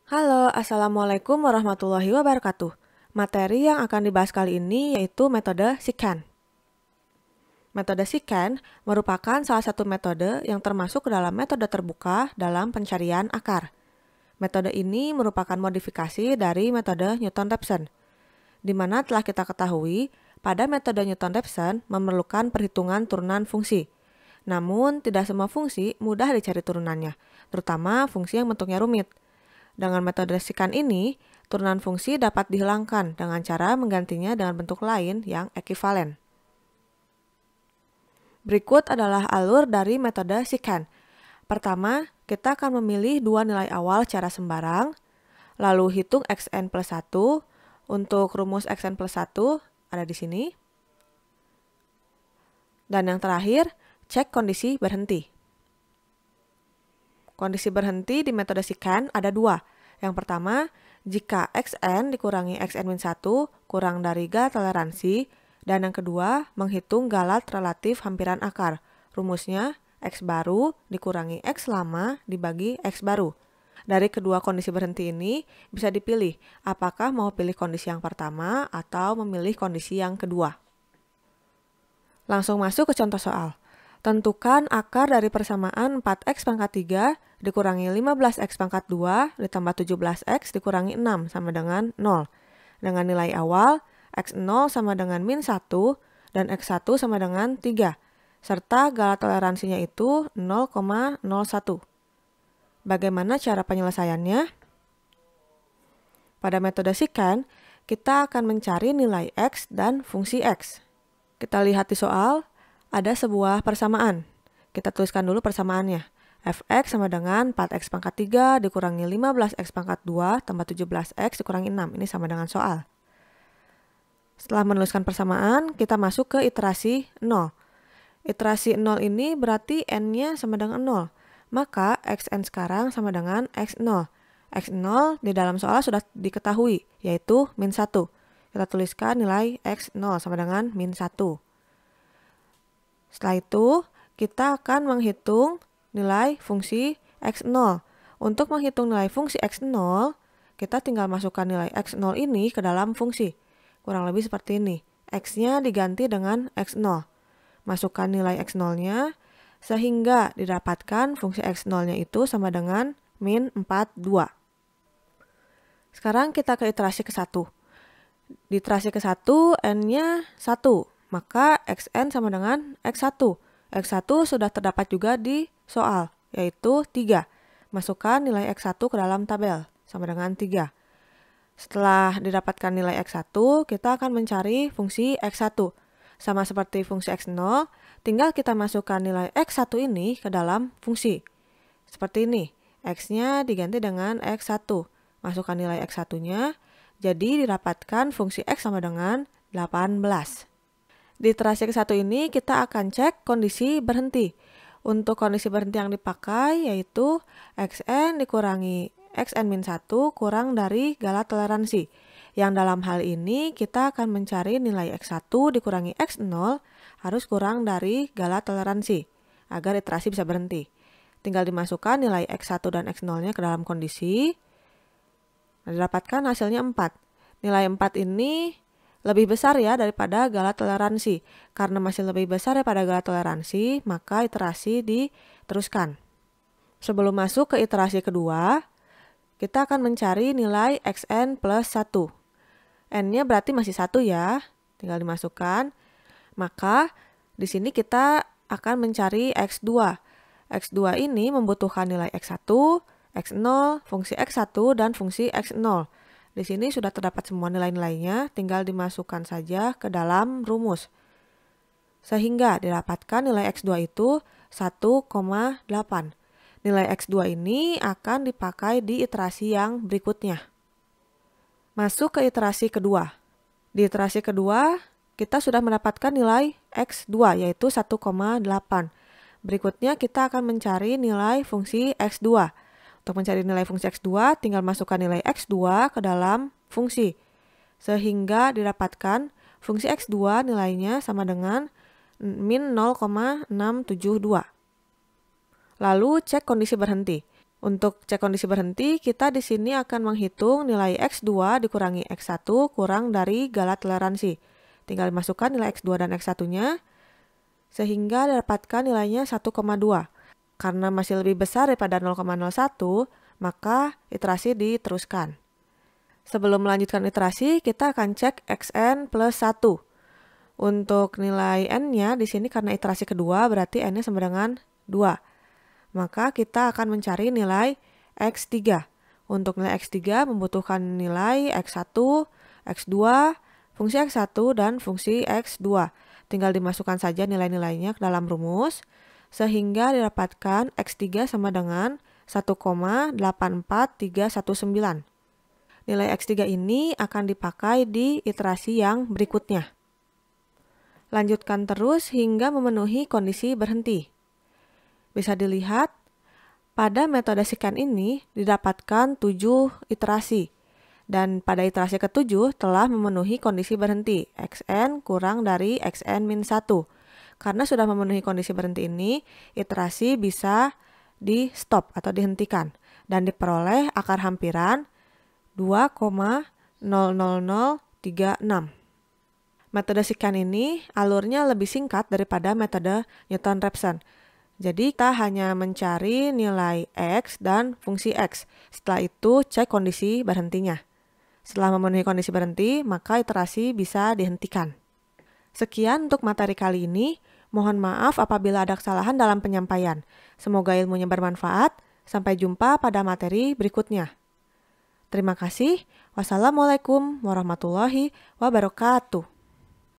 Halo, Assalamualaikum warahmatullahi wabarakatuh. Materi yang akan dibahas kali ini yaitu metode SICAN. Metode SICAN merupakan salah satu metode yang termasuk ke dalam metode terbuka dalam pencarian akar. Metode ini merupakan modifikasi dari metode Newton-Raphson, di mana telah kita ketahui pada metode Newton-Raphson memerlukan perhitungan turunan fungsi. Namun, tidak semua fungsi mudah dicari turunannya, terutama fungsi yang bentuknya rumit. Dengan metode SICAN ini, turunan fungsi dapat dihilangkan dengan cara menggantinya dengan bentuk lain yang ekivalen. Berikut adalah alur dari metode SICAN. Pertama, kita akan memilih dua nilai awal secara sembarang, lalu hitung xn plus 1. Untuk rumus xn plus 1 ada di sini. Dan yang terakhir, cek kondisi berhenti. Kondisi berhenti di metode SICAN ada dua. Yang pertama, jika xn dikurangi xn-1 kurang dari galat toleransi, dan yang kedua, menghitung galat relatif hampiran akar. Rumusnya, x baru dikurangi x lama dibagi x baru. Dari kedua kondisi berhenti ini, bisa dipilih apakah mau pilih kondisi yang pertama atau memilih kondisi yang kedua. Langsung masuk ke contoh soal. Tentukan akar dari persamaan 4x pangkat 3 dikurangi 15x pangkat 2 ditambah 17x dikurangi 6 sama dengan 0. Dengan nilai awal, x0 sama dengan min 1 dan x1 sama dengan 3. Serta galat toleransinya itu 0,01. Bagaimana cara penyelesaiannya? Pada metode SICAN, kita akan mencari nilai x dan fungsi x. Kita lihat di soal. Ada sebuah persamaan. Kita tuliskan dulu persamaannya. Fx sama dengan 4x pangkat 3 dikurangi 15x pangkat 2 tambah 17x dikurangi 6. Ini sama dengan soal. Setelah menuliskan persamaan, kita masuk ke iterasi 0. Iterasi 0 ini berarti n-nya sama dengan 0. Maka xn sekarang sama dengan x0. x0 di dalam soal sudah diketahui, yaitu min 1. Kita tuliskan nilai x0 sama dengan min 1. Setelah itu, kita akan menghitung nilai fungsi x0. Untuk menghitung nilai fungsi x0, kita tinggal masukkan nilai x0 ini ke dalam fungsi. Kurang lebih seperti ini. X-nya diganti dengan x0. Masukkan nilai x0-nya, sehingga didapatkan fungsi x0-nya itu sama dengan min 42. Sekarang kita ke iterasi ke-1. Di iterasi ke-1, n-nya 1. Maka xn sama dengan x1. X1 sudah terdapat juga di soal, yaitu 3. Masukkan nilai x1 ke dalam tabel, sama dengan 3. Setelah didapatkan nilai x1, kita akan mencari fungsi x1. Sama seperti fungsi x0, tinggal kita masukkan nilai x1 ini ke dalam fungsi. Seperti ini, x-nya diganti dengan x1. Masukkan nilai x1-nya, jadi didapatkan fungsi x sama dengan 18. Di iterasi ke-1 ini kita akan cek kondisi berhenti. Untuk kondisi berhenti yang dipakai yaitu xn dikurangi xn-1 kurang dari galat toleransi. Yang dalam hal ini kita akan mencari nilai x1 dikurangi x0 harus kurang dari galat toleransi agar iterasi bisa berhenti. Tinggal dimasukkan nilai x1 dan x0-nya ke dalam kondisi. Didapatkan hasilnya 4. Nilai 4 ini lebih besar ya daripada galat toleransi. Karena masih lebih besar daripada galat toleransi, maka iterasi diteruskan. Sebelum masuk ke iterasi kedua, kita akan mencari nilai xn plus 1. N-nya berarti masih 1 ya, tinggal dimasukkan. Maka di sini kita akan mencari x2. x2 ini membutuhkan nilai x1, x0, fungsi x1, dan fungsi x0. Di sini sudah terdapat semua nilai-nilainya, tinggal dimasukkan saja ke dalam rumus. Sehingga didapatkan nilai x2 itu 1,8. Nilai x2 ini akan dipakai di iterasi yang berikutnya. Masuk ke iterasi kedua. Di iterasi kedua, kita sudah mendapatkan nilai x2 yaitu 1,8. Berikutnya kita akan mencari nilai fungsi x2. Untuk mencari nilai fungsi x2, tinggal masukkan nilai x2 ke dalam fungsi. Sehingga didapatkan fungsi x2 nilainya sama dengan min 0,672. Lalu cek kondisi berhenti. Untuk cek kondisi berhenti, kita di sini akan menghitung nilai X2 dikurangi X1 kurang dari galat toleransi. Tinggal dimasukkan nilai X2 dan X1-nya, sehingga didapatkan nilainya 1,2. Karena masih lebih besar daripada 0,01, maka iterasi diteruskan. Sebelum melanjutkan iterasi, kita akan cek Xn plus 1. Untuk nilai N-nya di sini karena iterasi kedua berarti N-nya sama dengan 2. Maka kita akan mencari nilai X3. Untuk nilai X3 membutuhkan nilai X1, X2, fungsi X1, dan fungsi X2. Tinggal dimasukkan saja nilai-nilainya ke dalam rumus, sehingga didapatkan X3 sama dengan 1,84319. Nilai X3 ini akan dipakai di iterasi yang berikutnya. Lanjutkan terus hingga memenuhi kondisi berhenti. Bisa dilihat, pada metode scan ini didapatkan 7 iterasi. Dan pada iterasi ke-7 telah memenuhi kondisi berhenti, Xn kurang dari Xn min 1. Karena sudah memenuhi kondisi berhenti ini, iterasi bisa di-stop atau dihentikan. Dan diperoleh akar hampiran 2,00036. Metode scan ini alurnya lebih singkat daripada metode Newton-Raphson. Jadi kita hanya mencari nilai X dan fungsi X. Setelah itu cek kondisi berhentinya. Setelah memenuhi kondisi berhenti, maka iterasi bisa dihentikan. Sekian untuk materi kali ini. Mohon maaf apabila ada kesalahan dalam penyampaian. Semoga ilmunya bermanfaat. Sampai jumpa pada materi berikutnya. Terima kasih. Wassalamualaikum warahmatullahi wabarakatuh.